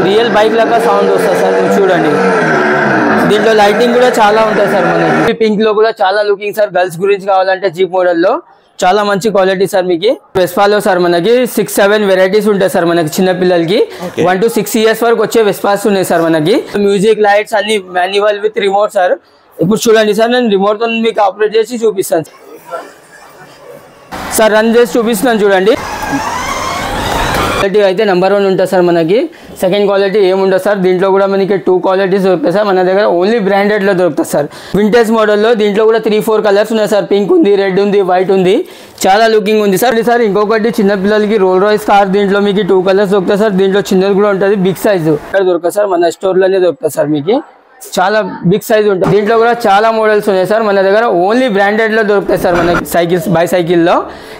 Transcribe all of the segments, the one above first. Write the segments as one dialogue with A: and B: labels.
A: Real bike లాగా sound వస్తుంది sir, చూడండి. దీంట్లో లైటింగ్ కూడా చాలా ఉంటాయి సార్ మనకి. పింక్ లో కూడా చాలా లుకింగ్ సార్. గర్ల్స్ గురించి కావాలంటే జీప్ మోడల్ లో చాలా మంచి క్వాలిటీ సార్. మీకు వెస్పాలో సార్ మనకి 6-7 వెరైటీస్ ఉంటాయి సార్ మనకి. చిన్న పిల్లలకి 1 to 6 years వరకు వచ్చే వెస్పాస్ ఉన్నాయి సార్ మనకి. మ్యూజిక్ లైట్స్ అన్ని మాన్యువల్ విత్ రిమోట్ సార్. ఇప్పుడు చూడండి సార్, నేను రిమోట్ తో మీకు ఆపరేట్ చేసి చూపిస్తాను సార్. రన్ చేసి చూపిస్తున్నాను చూడండి. క్వాలిటీ అయితే నెంబర్ 1 ఉంటుంది సార్ మనకి. సెకండ్ క్వాలిటీ ఏముంటుంది సార్. దీంట్లో కూడా మనకి 2 క్వాలిటీస్ దొరుకుతాయి సార్ మన దగ్గర. ఓన్లీ బ్రాండెడ్లో దొరుకుతుంది సార్. వింటేజ్ మోడల్లో దీంట్లో కూడా 3-4 కలర్స్ ఉన్నాయి సార్. పింక్ ఉంది, రెడ్ ఉంది, వైట్ ఉంది. చాలా లుకింగ్ ఉంది సార్. సార్ ఇంకొకటి చిన్నపిల్లలకి రోల్ రాయ్స్ కార్. దీంట్లో మీకు 2 కలర్స్ దొరుకుతాయి సార్. దీంట్లో చిన్నది కూడా ఉంటుంది, బిగ్ సైజు ఇక్కడ దొరుకుతుంది సార్. మన స్టోర్లోనే దొరుకుతుంది సార్. మీకు చాలా బిగ్ సైజ్ ఉంటుంది. దీంట్లో కూడా చాలా మోడల్స్ ఉన్నాయి సార్ మన దగ్గర. ఓన్లీ బ్రాండెడ్ లో దొరుకుతాయి సార్ మనకి. సైకిల్స్, బైసైకిల్లో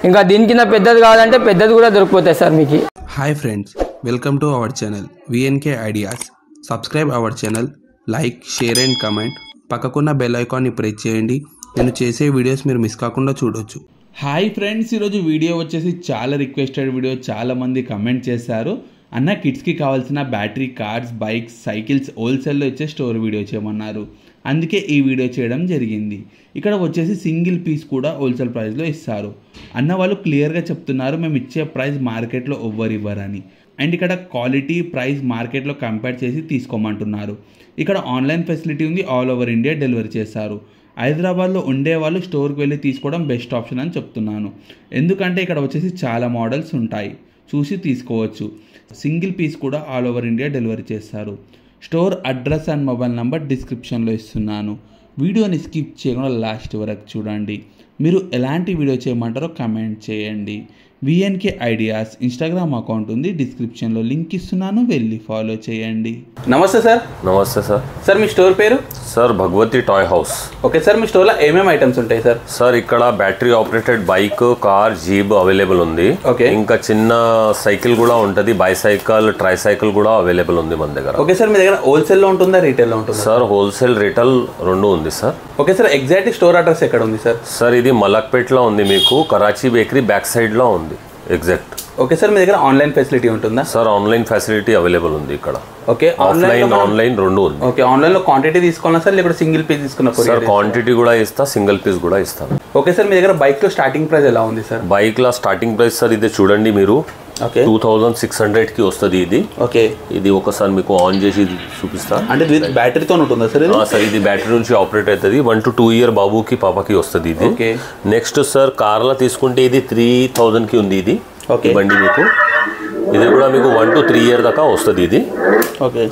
A: ఇంకా దీనికి పెద్దది కావాలంటే పెద్దది కూడా దొరికిపోతాయి సార్ మీకు.
B: Hi friends, welcome to our channel VNK ideas. Subscribe our channel, like, share and comment. పక్కకున్న బెల్ ఐకాన్ని ప్రెస్ చేయండి. నేను చేసే వీడియోస్ మీరు మిస్ కాకుండా చూడొచ్చు.
C: హాయ్ ఫ్రెండ్స్, ఈరోజు వీడియో వచ్చేసి చాలా రిక్వెస్టెడ్ వీడియో. చాలామంది కమెంట్ చేశారు, అన్న కిడ్స్కి కావాల్సిన బ్యాటరీ, కార్స్, బైక్స్, సైకిల్స్ హోల్సేల్లో ఇచ్చే స్టోర్ వీడియో చేయమన్నారు. అందుకే ఈ వీడియో చేయడం జరిగింది. ఇక్కడ వచ్చేసి సింగిల్ పీస్ కూడా హోల్సేల్ ప్రైస్లో ఇస్తారు. అన్న వాళ్ళు క్లియర్గా చెప్తున్నారు, మేము ఇచ్చే ప్రైస్ మార్కెట్లో ఎవ్వరు ఇవ్వరని. అండ్ ఇక్కడ క్వాలిటీ, ప్రైస్ మార్కెట్లో కంపేర్ చేసి తీసుకోమంటున్నారు. ఇక్కడ ఆన్లైన్ ఫెసిలిటీ ఉంది, ఆల్ ఓవర్ ఇండియా డెలివరీ చేస్తారు. హైదరాబాద్లో ఉండేవాళ్ళు స్టోర్కి వెళ్ళి తీసుకోవడం బెస్ట్ ఆప్షన్ అని చెప్తున్నాను. ఎందుకంటే ఇక్కడ వచ్చేసి చాలా మోడల్స్ ఉంటాయి, చూసి తీసుకోవచ్చు. సింగిల్ పీస్ కూడా ఆల్ ఓవర్ ఇండియా డెలివరీ చేస్తారు. Store address and mobile number డిస్క్రిప్షన్లో ఇస్తున్నాను. వీడియోని స్కిప్ చేయకుండా లాస్ట్ వరకు చూడండి. మీరు ఎలాంటి వీడియో చేయమంటారో కమెంట్ చేయండి. విఎన్కే ఐడియాస్ ఇన్స్టాగ్రామ్ అకౌంట్ ఉంది, డిస్క్రిప్షన్లో లింక్ ఇస్తున్నాను, వెళ్ళి ఫాలో చేయండి.
D: నమస్తే సార్.
E: నమస్తే సార్.
D: సార్ మీ స్టోర్ పేరు?
E: Sir Bhagavati toy house.
D: Okay sir, మీ స్టోర్లో ఏమేమి ఐటమ్స్ ఉంటాయి సార్?
E: సార్ ఇక్కడ battery operated bike, car, jeep available ఉంది.
D: ఓకే.
E: ఇంకా చిన్న సైకిల్ కూడా ఉంటుంది, బైసైకిల్, ట్రైసైకిల్ కూడా అవైలబుల్ ఉంది మన దగ్గర.
D: ఓకే సార్, మీ దగ్గర హోల్సేల్లో ఉంటుందా, రీటైల్లో ఉంటుందా?
E: సార్ హోల్సేల్, రీటైల్ రెండు ఉంది sir.
D: Okay sir, exact store address ఎక్కడ ఉంది సార్?
E: సార్ ఇది మలక్పేట్లో ఉంది, మీకు కరాచీ బేకరీ బ్యాక్ సైడ్లో ఉంది ఎగ్జాక్ట్.
D: ఓకే సార్, మీ దగ్గర ఆన్లైన్ ఫెసిలిటీ ఉంటుందా?
E: సార్ ఆన్లైన్ ఫెసిలిటీ అవైలబుల్ ఉంది ఇక్కడ.
D: ఓకే,
E: ఆన్లైన్ రెండు ఉంది.
D: ఓకే, ఆన్లైన్లో క్వాంటిటీ తీసుకోవాలా సార్, లేకపోతే సింగిల్ పీస్ తీసుకున్నా?
E: సార్ క్వాంటిటీ కూడా ఇస్తా, సింగిల్ పీస్ కూడా ఇస్తాను.
D: ఓకే సార్, మీ దగ్గర బైక్లో స్టార్టింగ్ ప్రైస్ ఎలా ఉంది సార్?
E: బైక్లో స్టార్టింగ్ ప్రైస్ సార్ ఇది చూడండి మీరు, 2600కి వస్తుంది ఇది.
D: ఓకే,
E: ఇది ఒకసారి మీకు ఆన్ చేసి చూపిస్తా.
D: అంటే బ్యాటరీతో ఉంటుందా సార్?
E: సార్ ఇది బ్యాటరీ నుంచి ఆపరేట్ అవుతుంది. 1 to 2 year బాబుకి, పాపకి వస్తుంది ఇది.
D: ఓకే.
E: నెక్స్ట్ సార్ కార్లో తీసుకుంటే ఇది 3000కి ఉంది ఇది.
D: ఓకే,
E: బండి మీకు ఇది కూడా మీకు 1 to 3 year దాకా వస్తుంది ఇది.
D: ఓకే.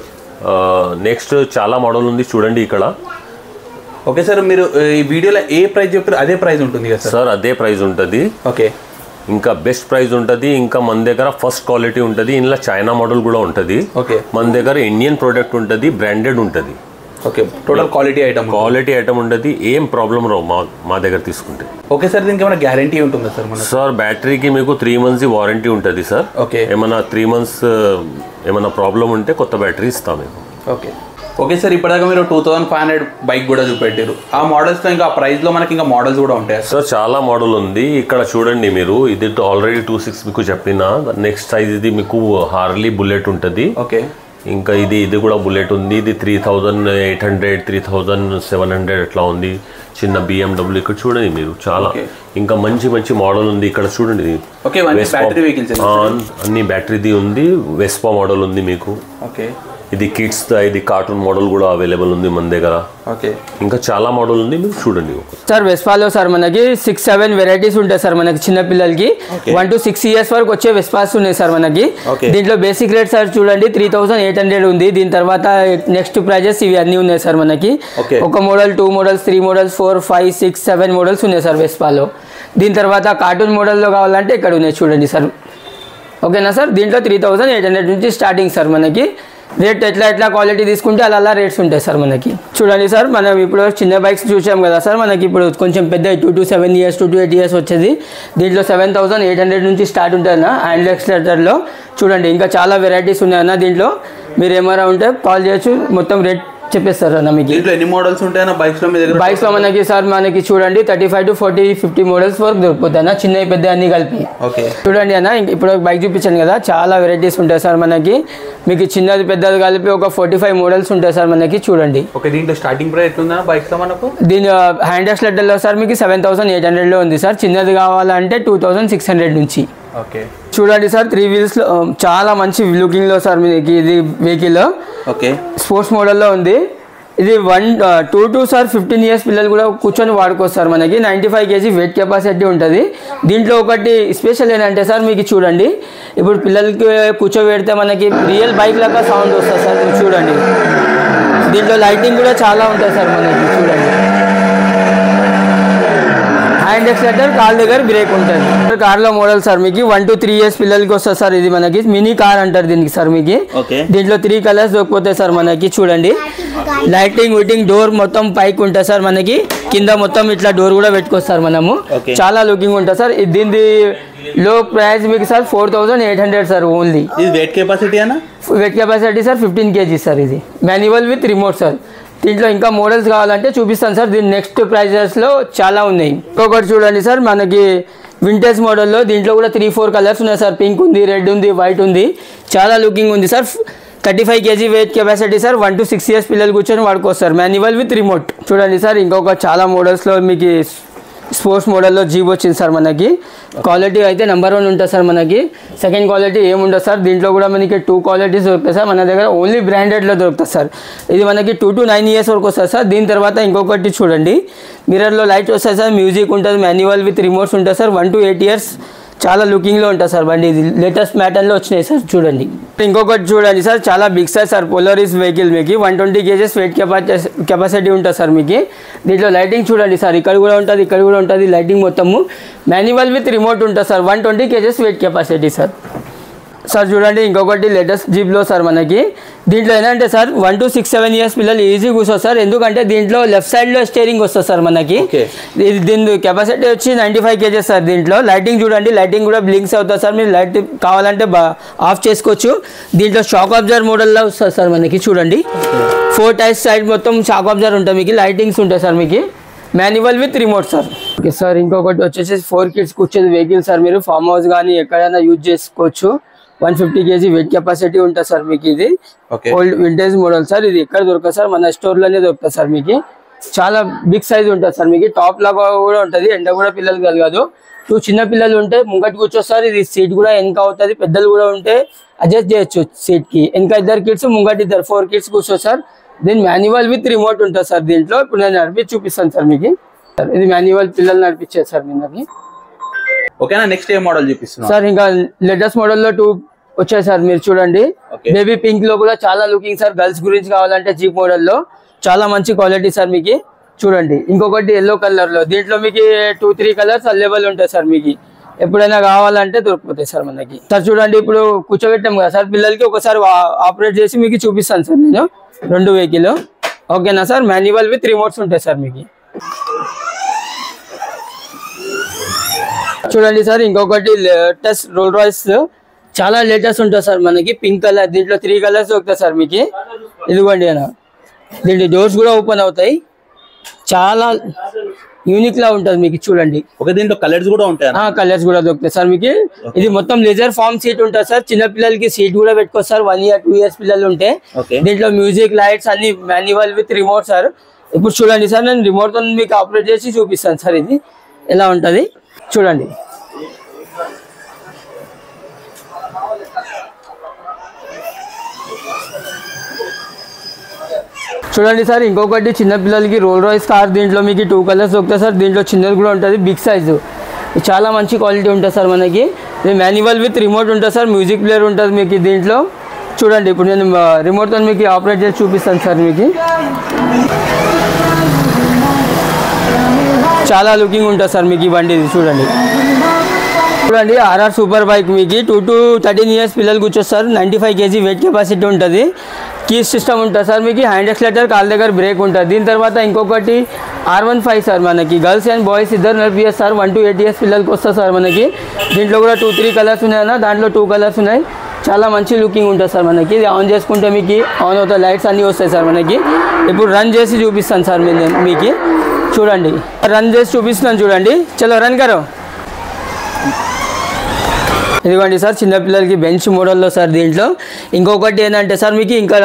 E: నెక్స్ట్ చాలా మోడల్ ఉంది చూడండి ఇక్కడ.
D: ఓకే సార్, మీరు ఈ వీడియోలో ఏ ప్రైస్ చెప్తారో అదే ప్రైస్ ఉంటుంది కదా
E: సార్? అదే ప్రైస్ ఉంటుంది.
D: ఓకే,
E: ఇంకా బెస్ట్ ప్రైస్ ఉంటుంది. ఇంకా మన దగ్గర ఫస్ట్ క్వాలిటీ ఉంటుంది, ఇందులో చైనా మోడల్ కూడా ఉంటుంది.
D: ఓకే,
E: మన దగ్గర ఇండియన్ ప్రోడక్ట్ ఉంటుంది, బ్రాండెడ్ ఉంటుంది.
D: ఓకే, టోటల్ క్వాలిటీ ఐటమ్
E: ఉంటుంది. ఏం ప్రాబ్లం రావు మా దగ్గర తీసుకుంటే.
D: ఓకే సార్, దీనికి ఏమైనా గ్యారంటీ ఉంటుందా సార్?
E: సార్ బ్యాటరీకి మీకు 3 months వారంటీ ఉంటుంది సార్.
D: ఓకే,
E: ఏమైనా 3 months ఏమైనా ప్రాబ్లం ఉంటే కొత్త బ్యాటరీ ఇస్తాం మీకు.
D: ఓకే. ఓకే సార్, ఇప్పటిదాకా మీరు 2500 బైక్ కూడా చూపెట్టారు. ఆ మోడల్స్లో ఇంకా ఆ ప్రైస్లో మనకి ఇంకా మోడల్స్ కూడా ఉంటాయి
E: సార్? చాలా మోడల్ ఉంది ఇక్కడ చూడండి మీరు. ఇది ఆల్రెడీ 26 మీకు చెప్పిన. నెక్స్ట్ సైజ్ ఇది మీకు హార్లీ బుల్లెట్ ఉంటుంది.
D: ఓకే,
E: ఇంకా ఇది కూడా బుల్లెట్ ఉంది. ఇది 3800, 3700 అట్లా ఉంది. చిన్న BMW ఇక్కడ చూడండి మీరు. చాలా ఇంకా మంచి మోడల్ ఉంది ఇక్కడ చూడండి.
D: ఓకే,
E: అన్ని బ్యాటరీది ఉంది. వెస్పా మోడల్ ఉంది మీకు.
D: ఓకే,
E: ఇది కిడ్స్, ఇది కార్టూన్ మోడల్ కూడా అవైలబుల్ ఉంది మన దగ్గర.
D: ఓకే,
E: ఇంకా చాలా మోడల్ ఉంది మీరు చూడండి.
A: సార్ వెస్పాలో సార్ మనకి 6-7 వెరైటీస్ ఉంటాయి సార్ మనకి. చిన్న పిల్లలకి 1 to 6 years వరకు వచ్చే వెస్పాస్ ఉన్నాయి సార్ మనకి. దీంట్లో బేసిక్ రేట్ సార్ చూడండి 3800 ఉంది. దీని తర్వాత నెక్స్ట్ ప్రైజెస్ ఇవి అన్ని ఉన్నాయి సార్ మనకి. ఒక మోడల్, 2 models, 3 models, 4, 5, 6, 7 మోడల్స్ ఉన్నాయి సార్ వెస్పాలో. దీని తర్వాత కార్టూన్ మోడల్లో కావాలంటే ఇక్కడ ఉన్నాయి చూడండి సార్. ఓకేనా సార్? దీంట్లో 3800 నుంచి స్టార్టింగ్ సార్ మనకి. రేట్ ఎట్లా క్వాలిటీ తీసుకుంటే అలా రేట్స్ ఉంటాయి సార్ మనకి. చూడండి సార్, మనం ఇప్పుడు చిన్న బైక్స్ చూసాం కదా సార్. మనకి ఇప్పుడు కొంచెం పెద్ద 2 to 7 years, 2 to 8 years వచ్చేది. దీంట్లో 7800 నుంచి స్టార్ట్ ఉంటుంది అన్న హ్యాండ్ ఎక్స్లేటర్లో. చూడండి ఇంకా చాలా వెరైటీస్ ఉన్నాయన్న. దీంట్లో మీరు ఏమైనా ఉంటే కాల్ చేయొచ్చు, మొత్తం రేట్ చెప్పేస్తారు అన్న మీకు.
D: దీంట్లో ఎన్ని మోడల్స్ ఉంటాయన్న బైక్స్లో మీ దగ్గర?
A: బైక్స్లో మనకి సార్ మనకి చూడండి 35 to 40, 50 మోడల్స్ వరకు దొరికిపోతాయి అన్న, చిన్నవి పెద్ద అన్ని కలిపి.
D: ఓకే,
A: చూడండి అన్న, ఇప్పుడు బైక్ చూపించాను కదా, చాలా వెరైటీస్ ఉంటాయి సార్ మనకి. మీకు చిన్నది పెద్దది కలిపి ఒక 45 మోడల్స్ ఉంటాయి సార్ మనకి చూడండి.
D: ఓకే, దీంట్లో స్టార్టింగ్ ప్రైస్ ఎట్లుందా బైక్స్ లో మనకు?
A: దీని హ్యాండ్ ఎక్స్లెటర్లో సార్ మీకు 7800లో ఉంది సార్. చిన్నది కావాలంటే 2600 నుంచి.
D: ఓకే,
A: చూడండి సార్ 3 వీల్స్లో చాలా మంచి లుకింగ్లో సార్ మీకు ఇది వెహికల్.
D: ఓకే,
A: స్పోర్ట్స్ మోడల్లో ఉంది. ఇది 2 to సార్ 15 years పిల్లలు కూడా కూర్చొని వాడుకోవచ్చు సార్. మనకి 95 kg వెయిట్ కెపాసిటీ ఉంటుంది. దీంట్లో ఒకటి స్పెషల్ ఏంటంటే సార్ మీకు చూడండి, ఇప్పుడు పిల్లలకి కూర్చోబెడితే మనకి రియల్ బైక్ లాగా సౌండ్ వస్తుంది సార్. చూడండి దీంట్లో లైటింగ్ కూడా చాలా ఉంటుంది సార్ మనకి. చూడండి హ్యాండ్ ఎక్స్లెటర్, కార్ దగ్గర బ్రేక్ ఉంటుంది. కార్లో మోడల్ సార్ మీకు 1 to 3 years పిల్లలకి వస్తుంది సార్. ఇది మనకి మినీ కార్ అంటారు దీనికి సార్ మీకు. దీంట్లో 3 కలర్స్ దొరికిపోతాయి సార్ మనకి. చూడండి లైటింగ్ విటింగ్ డోర్ మొత్తం పైకి ఉంటుంది సార్ మనకి. కింద మొత్తం ఇట్లా డోర్ కూడా పెట్టుకోవచ్చు మనము. చాలా లుకింగ్ ఉంటుంది సార్. దీని లో ప్రైస్ మీకు సార్ 4800 సార్ ఓన్లీ.
D: ఇది వెయిట్ కెపాసిటీ అన్న?
A: Wait capacity sir 15 kg sir. ఇది మాన్యువల్ విత్ రిమోట్ సార్. దీంట్లో ఇంకా మోడల్స్ కావాలంటే చూపిస్తాను సార్. దీని నెక్స్ట్ ప్రైజెస్లో చాలా ఉన్నాయి. ఇంకొకటి చూడండి సార్ మనకి వింటేజ్ మోడల్లో. దీంట్లో కూడా 3-4 కలర్స్ ఉన్నాయి సార్. పింక్ ఉంది, రెడ్ ఉంది, వైట్ ఉంది. చాలా లుకింగ్ ఉంది sir. 35 kg wait capacity sir. 1 to 6 years పిల్లలు కూర్చొని వాడుకోవచ్చు సార్. Manual with remote. చూడండి సార్ ఇంకొక చాలా మోడల్స్లో మీకు స్పోర్ట్స్ మోడల్లో జీప్ వచ్చింది సార్ మనకి. క్వాలిటీ అయితే నెంబర్ 1 ఉంటుంది సార్ మనకి. సెకండ్ క్వాలిటీ ఏముంటుంది సార్. దీంట్లో కూడా మనకి 2 క్వాలిటీస్ దొరుకుతాయి సార్ మన దగ్గర. ఓన్లీ బ్రాండెడ్లో దొరుకుతుంది సార్. ఇది మనకి 2 to 9 years వరకు వస్తుంది సార్. దీని తర్వాత ఇంకొకటి చూడండి, మిర్రర్లో లైట్ వస్తుంది సార్. మ్యూజిక్ ఉంటుంది, మాన్యువల్ విత్ రిమోట్స్ ఉంటుంది సార్. 1 to 8 years చాలా లుకింగ్లో ఉంటుంది సార్ బండి. ఇది లేటెస్ట్ ప్యాటర్న్లో వచ్చినాయి సార్. చూడండి ఇంకొకటి చూడండి సార్, చాలా బిగ్ సైజ్ సార్. పోలరీస్ వెహికల్ మీకు 120 kg వెయిట్ కెపాసిటీ ఉంటుంది సార్ మీకు. దీంట్లో లైటింగ్ చూడండి సార్, ఇక్కడ కూడా ఉంటుంది, ఇక్కడ కూడా ఉంటుంది లైటింగ్ మొత్తము. మాన్యువల్ విత్ రిమోట్ ఉంటుంది sir. 120 kg wait capacity sir. Sir చూడండి ఇంకొకటి లేటెస్ట్ జీప్లో సార్ మనకి. దీంట్లో ఏంటంటే సార్ 1 to 6-7 years పిల్లలు ఈజీ కూర్చోస్తారు సార్. ఎందుకంటే దీంట్లో లెఫ్ట్ సైడ్లో స్టీరింగ్ వస్తుంది సార్ మనకి. దీని కెపాసిటీ వచ్చి 95 kg సార్. దీంట్లో లైటింగ్ చూడండి, లైటింగ్ కూడా బ్లింక్స్ అవుతుంది సార్. మీరు లైట్ కావాలంటే ఆఫ్ చేసుకోవచ్చు. దీంట్లో షాక్ అబ్జర్వర్ మోడల్లో వస్తుంది సార్ మనకి. చూడండి 4 టైర్స్ సైడ్ మొత్తం షాక్ అబ్జర్వర్ ఉంటుంది మీకు. లైటింగ్స్ ఉంటాయి సార్ మీకు. Manual with remote sir. Okay sir ఇంకొకటి వచ్చేసి 4 kids కూర్చొని వెహికల్ సార్. మీరు ఫామ్ హౌస్ కానీ ఎక్కడైనా యూజ్ చేసుకోవచ్చు. 150 kg వెయిట్ కెపాసిటీ ఉంటుంది సార్ మీకు. ఇది ఓల్డ్ వింటేజ్ మోడల్ సార్. ఇది ఎక్కడ దొరకదు సార్, మన స్టోర్లోనే దొరుకుతుంది సార్ మీకు. చాలా బిగ్ సైజ్ ఉంటుంది సార్ మీకు. టాప్ లాగా కూడా ఉంటుంది. ఎండ కూడా పిల్లలు కలగదు. 2 చిన్న పిల్లలు ఉంటే ముంగటి కూర్చోస్తారు. ఇది సీట్ కూడా వెనక అవుతుంది. పెద్దలు కూడా ఉంటే అడ్జస్ట్ చేయొచ్చు సీట్కి. వెనక 2 kids, ముంగటి 4 kids కూర్చోరు సార్. దీని మాన్యువల్ విత్ రిమోట్ ఉంటుంది సార్. దీంట్లో ఇప్పుడు నేను నడిపి చూపిస్తాను సార్ మీకు. ఇది మాన్యువల్ పిల్లలు నడిపించేది సార్ నిన్నకి.
D: ఓకేనా, నెక్స్ట్ ఏ మోడల్ చూపిస్తున్నా
A: సార్? ఇంకా లేటెస్ట్ మోడల్లో 2 వచ్చాయి సార్. మీరు చూడండి బేబీ పింక్ లో కూడా చాలా లుకింగ్ సార్. గర్ల్స్ గురించి కావాలంటే జీప్ మోడల్లో చాలా మంచి క్వాలిటీ సార్ మీకు. చూడండి ఇంకొకటి ఎల్లో కలర్ లో. దీంట్లో మీకు 2-3 కలర్స్ అవైలబుల్ ఉంటాయి సార్ మీకు. ఎప్పుడైనా కావాలంటే దొరికిపోతాయి సార్ మనకి. సార్ చూడండి ఇప్పుడు కూర్చోబెట్టాం కదా సార్ పిల్లలకి. ఒకసారి ఆపరేట్ చేసి మీకు చూపిస్తాను సార్ నేను 2 వెహికల్. ఓకేనా సార్? మాన్యువల్ విత్ రిమోట్స్ ఉంటాయి సార్ మీకు. చూడండి సార్ ఇంకొకటి లేటెస్ట్ రోల్ రాయ్స్. చాలా లేటెస్ట్ ఉంటుంది సార్ మనకి. Pink colour. దీంట్లో 3 కలర్స్ దొరుకుతాయి సార్ మీకు. ఇదిగోండి అన్న, దీంట్లో డోర్స్ కూడా ఓపెన్ అవుతాయి. చాలా యూనిక్ లా ఉంటుంది మీకు. చూడండి
D: దీంట్లో కలర్స్ కూడా ఉంటాయి.
A: కలర్స్ కూడా దొరుకుతాయి సార్ మీకు. ఇది మొత్తం లెజర్ ఫార్మ్ సీట్ ఉంటుంది సార్. చిన్న పిల్లలకి సీట్ కూడా పెట్టుకోవచ్చు సార్. 1 year 2 years పిల్లలు ఉంటే. దీంట్లో మ్యూజిక్, లైట్స్ అన్ని మాన్యువల్ విత్ రిమోట్ సార్. ఇప్పుడు చూడండి సార్, నేను రిమోట్ తో మీకు ఆపరేట్ చేసి చూపిస్తాను సార్ ఇది ఎలా ఉంటుంది. చూడండి చూడండి సార్ ఇంకొకటి చిన్న పిల్లలకి రోల్ రాయ్స్ కార్. దీంట్లో మీకు 2 కలర్స్ దొరుకుతాయి సార్. దీంట్లో చిన్నది కూడా ఉంటుంది, బిగ్ సైజు. చాలా మంచి క్వాలిటీ ఉంటుంది సార్ మనకి. ఇది మాన్యువల్ విత్ రిమోట్ ఉంటుంది సార్. మ్యూజిక్ ప్లేయర్ ఉంటుంది మీకు దీంట్లో. చూడండి ఇప్పుడు నేను రిమోట్తో మీకు ఆపరేట్ చేసి చూపిస్తాను సార్ మీకు. చాలా లుకింగ్ ఉంటుంది సార్ మీకు ఈ బండి. చూడండి చూడండి RR సూపర్ బైక్ మీకు. 2 to 13 years పిల్లలు కూర్చోస్తారు. 95 kg వెయిట్ కెపాసిటీ ఉంటుంది. కీ సిస్టమ్ ఉంటుంది సార్ మీకు. హ్యాండ్ ఎక్స్లెటర్, కాళ్ళ దగ్గర బ్రేక్ ఉంటుంది. దీని తర్వాత ఇంకొకటి R15 సార్ మనకి. గర్ల్స్ అండ్ బాయ్స్ ఇద్దరు నడిపిస్తారు సార్. 1 to 8 years పిల్లలకి వస్తారు సార్ మనకి. దీంట్లో కూడా 2-3 కలర్స్ ఉన్నాయన్న. దాంట్లో 2 కలర్స్ ఉన్నాయి. చాలా మంచి లుకింగ్ ఉంటుంది సార్ మనకి. ఇది ఆన్ చేసుకుంటే మీకు ఆన్ అవుతాయి, లైట్స్ అన్నీ వస్తాయి సార్ మనకి. ఇప్పుడు రన్ చేసి చూపిస్తాను సార్ మీకు. చూడండి రన్ చేసి చూపిస్తున్నాను చూడండి. చలో రన్ కరో. ఇదిగోండి సార్ చిన్నపిల్లలకి బెంచ్ మోడల్లో సార్. దీంట్లో ఇంకొకటి ఏంటంటే సార్ మీకు ఇంకా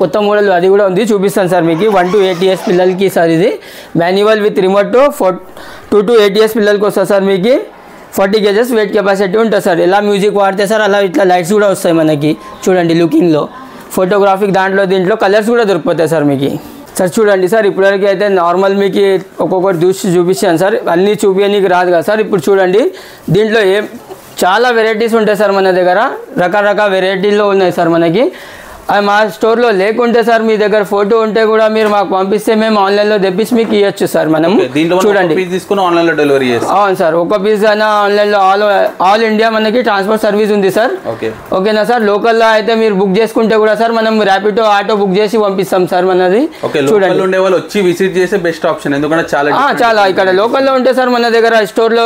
A: కొత్త మోడల్ అది కూడా ఉంది, చూపిస్తాను సార్ మీకు. 1 to 8 years పిల్లలకి సార్ ఇది manual with remote. 2 to 8 years పిల్లలకి వస్తుంది సార్ మీకు. 40 kgs వెయిట్ కెపాసిటీ ఉంటుంది సార్. ఎలా మ్యూజిక్ వాడితే సార్ అలా ఇట్లా లైట్స్ కూడా వస్తాయి మనకి చూడండి. లుకింగ్లో ఫోటోగ్రాఫిక్ దీంట్లో కలర్స్ కూడా దొరికిపోతాయి సార్ మీకు. సార్ చూడండి సార్ ఇప్పటివరకు అయితే నార్మల్ మీకు ఒక్కొక్కటి చూపించాను సార్. అన్నీ చూపించడానికి రాదు కదా సార్. ఇప్పుడు చూడండి దీంట్లో చాలా వెరైటీస్ ఉంటాయి సార్ మన దగ్గర. రకరకాల వెరైటీల్లో ఉన్నాయి సార్ మనకి. మా స్టోర్లో లేకుంటే సార్ మీ దగ్గర ఫోటో ఉంటే కూడా మీరు మాకు పంపిస్తే మేము ఆన్లైన్లో తెప్పించి మీకు ఇవ్వచ్చు సార్. మనం చూడండి
D: ఆన్లైన్లో డెలివరీ చేస్తాం.
A: అవును సార్, ఒక పీస్ అయినా ఆన్లైన్లో ఆల్ ఇండియా మనకి ట్రాన్స్పోర్ట్ సర్వీస్ ఉంది సార్. ఓకేనా సార్. లోకల్లో అయితే మీరు బుక్ చేసుకుంటే కూడా సార్ మనం ర్యాపిడో ఆటో బుక్ చేసి పంపిస్తాం సార్ మనది.
D: చూడండి ఉండే వాళ్ళు వచ్చి విజిట్ చేసే బెస్ట్ ఆప్షన్, ఎందుకంటే
A: చాలా ఇక్కడ లోకల్లో ఉంటే సార్ మన దగ్గర స్టోర్లో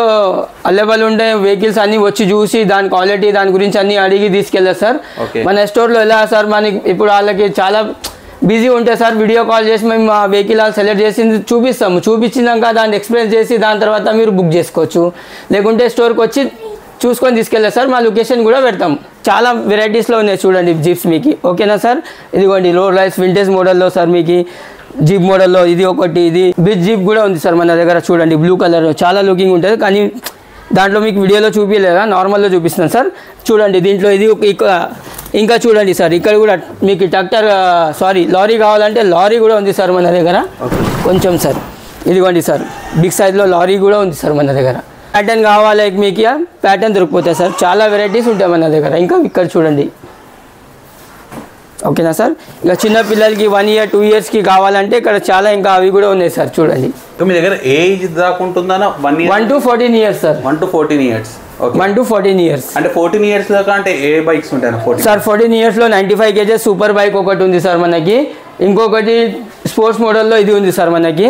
A: అవైలబుల్ ఉండే వెహికల్స్ అన్ని వచ్చి చూసి దాని క్వాలిటీ దాని గురించి అన్ని అడిగి తీసుకెళ్ళారు సార్. మన స్టోర్లో ఎలా సార్ మన ఇప్పుడు వాళ్ళకి చాలా బిజీ ఉంటాయి సార్. వీడియో కాల్ చేసి మేము ఆ వెహికల్ సెలెక్ట్ చేసి చూపిస్తాము. చూపించినాక దాన్ని ఎక్స్ప్లెయిన్ చేసి దాని తర్వాత మీరు బుక్ చేసుకోవచ్చు. లేకుంటే స్టోర్కి వచ్చి చూసుకొని తీసుకెళ్ళారు సార్. మా లొకేషన్ కూడా పెడతాం. చాలా వెరైటీస్లో ఉన్నాయి చూడండి జీప్స్ మీకు. ఓకేనా సార్. ఇదిగోండి రోల్ రైస్ వింటేజ్ మోడల్లో సార్ మీకు జీప్ మోడల్లో ఇది ఒకటి. ఇది బిగ్ జీప్ కూడా ఉంది సార్ మన దగ్గర చూడండి. బ్లూ కలర్ చాలా లుకింగ్ ఉంటుంది, కానీ దాంట్లో మీకు వీడియోలో చూపించలేదా, నార్మల్లో చూపిస్తున్నాను సార్. చూడండి దీంట్లో ఇది ఇంకా చూడండి సార్. ఇక్కడ కూడా మీకు లారీ కావాలంటే లారీ కూడా ఉంది సార్ మన దగ్గర కొంచెం సార్. ఇదిగోండి సార్ బిగ్ సైజ్లో లారీ కూడా ఉంది సార్ మన దగ్గర. ప్యాటర్న్ కావాలి మీకు ప్యాటర్న్ దొరికిపోతాయి సార్. చాలా వెరైటీస్ ఉంటాయి మన దగ్గర. ఇంకా ఇక్కడ చూడండి. ఓకేనా సార్. ఇక చిన్న పిల్లలకి 1 year 2 yearsకి కావాలంటే ఇక్కడ చాలా ఇంకా అవి కూడా ఉన్నాయి సార్ చూడండి.
D: మీ దగ్గర ఏజ్ దాకా ఉంటుందా?
A: 1 to 14 years sir.
D: 1 to 14 years.
A: 1 to 14 years.
D: అంటే 14 years దాకా అంటే ఏ బైక్స్ ఉంటాయి
A: సార్? 14 yearsలో 95 kgs సూపర్ బైక్ ఒకటి ఉంది సార్ మనకి. ఇంకొకటి స్పోర్ట్స్ మోడల్లో ఇది ఉంది సార్ మనకి.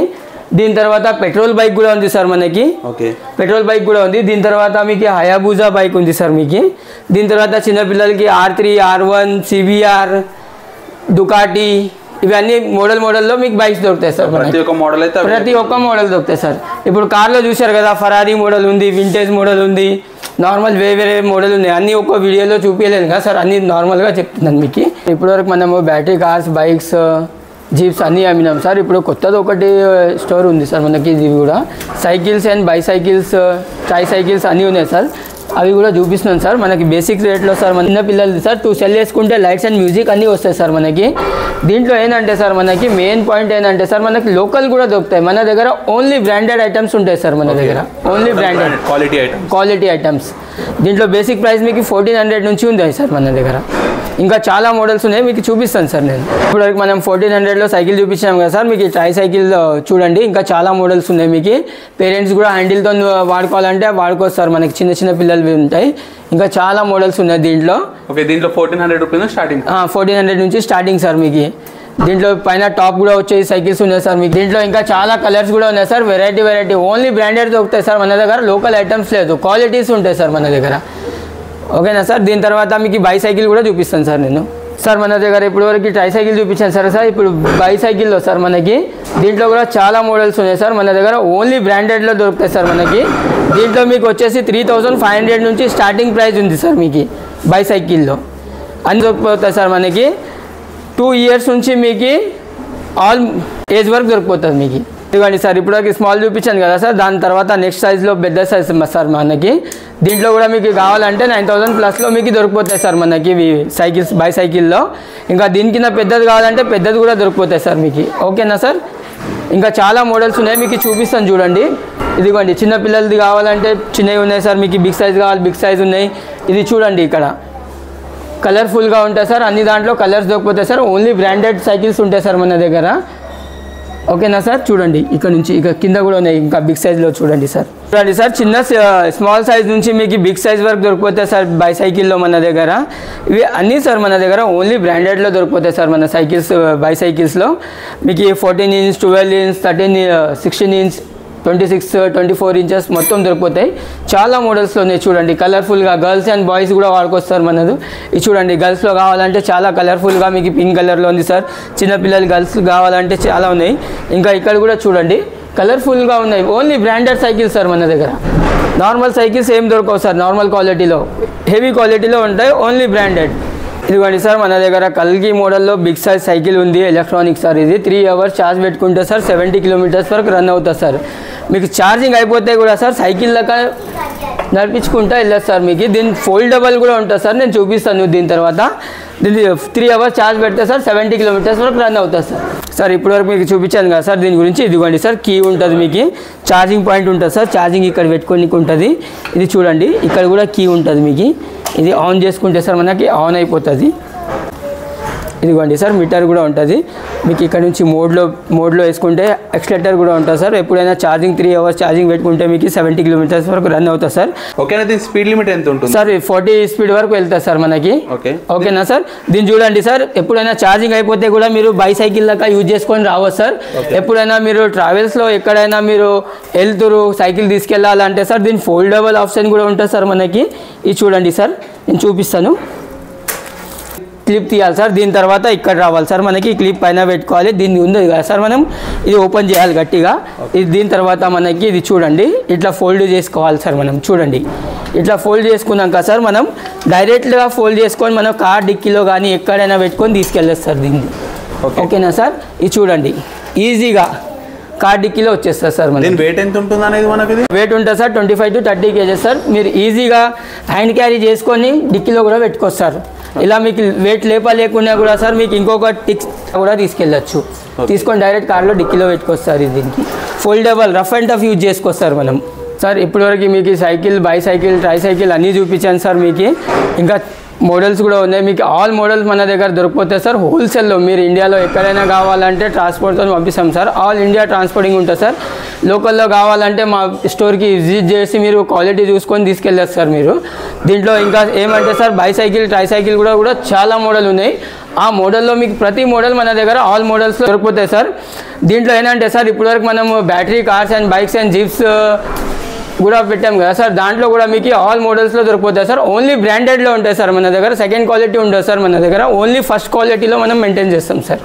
A: దీని తర్వాత పెట్రోల్ బైక్ కూడా ఉంది సార్ మనకి. పెట్రోల్ బైక్ కూడా ఉంది. దీని తర్వాత మీకు హయాబూజా బైక్ ఉంది సార్ మీకు. దీని తర్వాత చిన్నపిల్లలకి R3 R1 CBR డుకాటి ఇవన్నీ మోడల్లో మీకు బైక్స్ దొరుకుతాయి సార్.
D: ప్రతి ఒక్క
A: మోడల్ దొరుకుతాయి సార్. ఇప్పుడు కార్లో చూశారు కదా, ఫరారీ మోడల్ ఉంది, వింటేజ్ మోడల్ ఉంది, నార్మల్ వేరే మోడల్ ఉంది. అన్నీ ఒక్క వీడియోలో చూపించలేదు కదా సార్, అన్నీ నార్మల్గా చెప్తున్నాను మీకు. ఇప్పటివరకు మనము బ్యాటరీ కార్స్ బైక్స్ జీప్స్ అన్నీ అమ్మినాం సార్. ఇప్పుడు కొత్తది ఒకటి స్టోర్ ఉంది సార్ మనకి. ఇది కూడా సైకిల్స్ అండ్ బైసైకిల్స్ ట్రైసైకిల్స్ అన్నీ ఉన్నాయి సార్. అవి కూడా చూపిస్తున్నాను సార్. మనకి బేసిక్ రేట్లో సార్ మన చిన్న పిల్లలది సార్. 2 సెల్ వేసుకుంటే లైట్స్ అండ్ మ్యూజిక్ అన్నీ వస్తాయి సార్ మనకి. దీంట్లో ఏంటంటే సార్ మనకి మెయిన్ పాయింట్ ఏంటంటే సార్ మనకి లోకల్ కూడా దొరుకుతాయి మన దగ్గర. ఓన్లీ బ్రాండెడ్ ఐటమ్స్ ఉంటాయి సార్ మన దగ్గర. Only branded quality items. దీంట్లో బేసిక్ ప్రైస్ మీకు 1400 నుంచి ఉంది సార్ మన దగ్గర. ఇంకా చాలా మోడల్స్ ఉన్నాయి, మీకు చూపిస్తాను సార్ నేను. ఇప్పటివరకు మనం 1400లో సైకిల్ చూపించాం కదా సార్. మీకు ట్రై సైకిల్ చూడండి, ఇంకా చాలా మోడల్స్ ఉన్నాయి మీకు. పేరెంట్స్ కూడా హ్యాండిల్తో వాడుకోవాలంటే వాడుకోవచ్చు సార్. మనకి చిన్న పిల్లలు ఉంటాయి. ఇంకా చాలా మోడల్స్ ఉన్నాయి దీంట్లో.
D: దీంట్లో 1400 రూపీస్ స్టార్టింగ్.
A: 1400 నుంచి స్టార్టింగ్ సార్ మీకు. దీంట్లో పైన టాప్ కూడా వచ్చే సైకిల్స్ ఉన్నాయి సార్ మీకు. దీంట్లో ఇంకా చాలా కలర్స్ కూడా ఉన్నాయి సార్. వెరైటీ ఓన్లీ బ్రాండెడ్ దొరుకుతాయి సార్ మన దగ్గర. లోకల్ ఐటమ్స్ లేదు, క్వాలిటీస్ ఉంటాయి సార్ మన దగ్గర. ఓకేనా సార్. దీని తర్వాత మీకు బైసైకిల్ కూడా చూపిస్తాను సార్ నేను. సార్ మన దగ్గర ఇప్పటివరకు ట్రైసైకిల్ చూపించాను సార్. ఇప్పుడు బైసైకిల్లో సార్ మనకి దీంట్లో కూడా చాలా మోడల్స్ ఉన్నాయి సార్ మన దగ్గర. ఓన్లీ బ్రాండెడ్లో దొరుకుతాయి సార్ మనకి. దీంట్లో మీకు వచ్చేసి 3500 నుంచి స్టార్టింగ్ ప్రైస్ ఉంది సార్ మీకు బైసైకిల్లో. అన్ని దొరికిపోతాయి సార్ మనకి. 2 years నుంచి మీకు ఆల్ ఏజ్ వరకు దొరికిపోతుంది మీకు. ఇవ్వండి సార్. ఇప్పటివరకు స్మాల్ చూపించాను కదా సార్. దాని తర్వాత నెక్స్ట్ సైజ్లో పెద్ద సైజ్ సార్ మనకి. దీంట్లో కూడా మీకు కావాలంటే 9000+ మీకు దొరికిపోతాయి సార్ మనకి సైకిల్స్ బైసైకిల్లో. ఇంకా దీని కింద పెద్దది కావాలంటే పెద్దది కూడా దొరికిపోతాయి సార్ మీకు. ఓకేనా సార్. ఇంకా చాలా మోడల్స్ ఉన్నాయి మీకు, చూపిస్తాను చూడండి. ఇదిగోండి చిన్నపిల్లలది కావాలంటే చిన్నవి ఉన్నాయి సార్ మీకు. బిగ్ సైజ్ కావాలి, బిగ్ సైజ్ ఉన్నాయి. ఇది చూడండి ఇక్కడ కలర్ఫుల్గా ఉంటాయి సార్. అన్ని దాంట్లో కలర్స్ దొరికిపోతాయి సార్. ఓన్లీ బ్రాండెడ్ సైకిల్స్ ఉంటాయి సార్ మన దగ్గర. ఓకేనా సార్. చూడండి ఇక్కడ నుంచి ఇక కింద కూడా ఉన్నాయి. ఇంకా బిగ్ సైజ్లో చూడండి సార్. చిన్న స్మాల్ సైజ్ నుంచి మీకు బిగ్ సైజ్ వరకు దొరికిపోతాయి సార్ బైసైకిల్లో మన దగ్గర. ఇవి అన్నీ సార్ మన దగ్గర ఓన్లీ బ్రాండెడ్లో దొరికిపోతాయి సార్ మన సైకిల్స్ బైసైకిల్స్లో. మీకు 14 inch 12 inch 13 16 inch 26 24 inches మొత్తం దొరికిపోతాయి. చాలా మోడల్స్లో ఉన్నాయి చూడండి. కలర్ఫుల్గా గర్ల్స్ అండ్ బాయ్స్ కూడా వాడుకొస్తారు మనది. ఇది చూడండి గర్ల్స్లో కావాలంటే చాలా కలర్ఫుల్గా మీకు పింక్ కలర్లో ఉంది సార్. చిన్నపిల్లలు గర్ల్స్ కావాలంటే చాలా ఉన్నాయి. ఇంకా ఇక్కడ కూడా చూడండి కలర్ఫుల్గా ఉన్నాయి. ఓన్లీ బ్రాండెడ్ సైకిల్స్ సార్ మన దగ్గర. నార్మల్ సైకిల్స్ ఏం దొరకవు సార్, నార్మల్ క్వాలిటీలో హెవీ క్వాలిటీలో ఉంటాయి, ఓన్లీ బ్రాండెడ్. ఇదిగోండి సార్ మన దగ్గర కల్కి మోడల్లో బిగ్ సైజ్ సైకిల్ ఉంది, ఎలక్ట్రానిక్ సార్. ఇది 3 hours ఛార్జ్ పెట్టుకుంటే సార్ 70 kilometers వరకు రన్ అవుతుంది సార్. మీకు ఛార్జింగ్ అయిపోతే కూడా సార్ సైకిల్ దాకా నడిపించుకుంటా వెళ్ళదు సార్. మీకు దీని ఫోల్డబుల్ కూడా ఉంటుంది సార్, నేను చూపిస్తాను దీని తర్వాత. దీన్ని 3 hours ఛార్జ్ పెడితే సార్ 70 kilometers వరకు రన్ అవుతుంది సార్. సార్ ఇప్పటివరకు మీకు చూపించాను కదా సార్ దీని గురించి. ఇదిగోండి సార్ కీ ఉంటుంది, మీకు ఛార్జింగ్ పాయింట్ ఉంటుంది సార్, ఛార్జింగ్ ఇక్కడ పెట్టుకోనికి ఉంటుంది. ఇది చూడండి ఇక్కడ కూడా కీ ఉంటుంది మీకు. ఇది ఆన్ చేసుకుంటే సార్ మనకి ఆన్ అయిపోతుంది. ఇదిగోండి సార్ మీటర్ కూడా ఉంటుంది మీకు. ఇక్కడ నుంచి మోడ్లో వేసుకుంటే ఎక్స్లేటర్ కూడా ఉంటుంది సార్. ఎప్పుడైనా ఛార్జింగ్ 3 hours ఛార్జింగ్ పెట్టుకుంటే మీకు 70 kilometers వరకు రన్ అవుతుంది సార్.
D: ఓకేనా? దీని స్పీడ్ లిమిట్ ఎంత ఉంటుంది
A: సార్? 40 స్పీడ్ వరకు వెళ్తుంది సార్ మనకి. ఓకేనా సార్? దీన్ని చూడండి సార్, ఎప్పుడైనా ఛార్జింగ్ అయిపోతే కూడా మీరు బైసైకిల్ దాకా యూజ్ చేసుకొని రావచ్చు సార్. ఎప్పుడైనా మీరు ట్రావెల్స్లో ఎక్కడైనా మీరు వెళ్తురు సైకిల్ తీసుకెళ్ళాలంటే సార్ దీని ఫోల్డబుల్ ఆప్షన్ కూడా ఉంటుంది సార్ మనకి. ఇది చూడండి సార్ నేను చూపిస్తాను. క్లిప్ తీయాలి సార్, దీని తర్వాత ఇక్కడ రావాలి సార్ మనకి. క్లిప్ పైన పెట్టుకోవాలి, దీన్ని ఉంది కదా సార్ మనం ఇది ఓపెన్ చేయాలి గట్టిగా. ఇది దీని తర్వాత మనకి ఇది చూడండి ఇట్లా ఫోల్డ్ చేసుకోవాలి సార్ మనం. చూడండి ఇట్లా ఫోల్డ్ చేసుకున్నాక సార్ మనం డైరెక్ట్గా ఫోల్డ్ చేసుకొని మనం కార్ డిక్కీలో కానీ ఎక్కడైనా పెట్టుకొని తీసుకెళ్ళచ్చు సార్ దీన్ని. ఓకేనా సార్? ఇది చూడండి ఈజీగా కార్ డిక్కీలో వచ్చేస్తారు సార్. మన
D: వెయిట్ ఎంత ఉంటుంది అనేది మనకి
A: వెయిట్ ఉంటుంది సార్ 25 to 30 kgs సార్. మీరు ఈజీగా హ్యాండ్ క్యారీ చేసుకొని డిక్కీలో కూడా పెట్టుకోవచ్చు సార్. ఇలా మీకు వెయిట్ లేకుండా కూడా సార్ మీకు ఇంకొక టిక్స్ కూడా తీసుకెళ్ళచ్చు. తీసుకొని డైరెక్ట్ కార్లో డిక్కీలో పెట్టుకొస్తారు. దీనికి foldable rough and tough use చేసుకోవచ్చు మనం. సార్ ఇప్పటివరకు మీకు సైకిల్ బైసైకిల్ ట్రైసైకిల్ అన్నీ చూపించాను సార్. మీకు ఇంకా మోడల్స్ కూడా ఉన్నాయి. మీకు ఆల్ మోడల్స్ మన దగ్గర దొరికిపోతాయి సార్ హోల్సేల్లో. మీరు ఇండియాలో ఎక్కడైనా కావాలంటే ట్రాన్స్పోర్ట్తో పంపిస్తాం సార్. ఆల్ ఇండియా ట్రాన్స్పోర్టింగ్ ఉంటుంది సార్. లోకల్లో కావాలంటే మా స్టోర్కి విజిట్ చేసి మీరు క్వాలిటీ చూసుకొని తీసుకెళ్ళచ్చు సార్ మీరు. దీంట్లో ఇంకా ఏమంటే సార్ బైసైకిల్ ట్రైసైకిల్ కూడా చాలా మోడల్ ఉన్నాయి. ఆ మోడల్లో మీకు ప్రతి మోడల్ మన దగ్గర ఆల్ మోడల్స్లో దొరికిపోతాయి సార్. దీంట్లో ఏంటంటే సార్ ఇప్పటివరకు మనం battery cars and bikes and jeeps కూడా పెట్టాం కదా సార్. దాంట్లో కూడా మీకు ఆల్ మోడల్స్లో దొరికిపోతాయి సార్. ఓన్లీ బ్రాండెడ్లో ఉంటాయి సార్ మన దగ్గర. సెకండ్ క్వాలిటీ ఉంటుంది సార్ మన దగ్గర. ఓన్లీ ఫస్ట్ క్వాలిటీలో మనం మెయింటైన్ చేస్తాం సార్.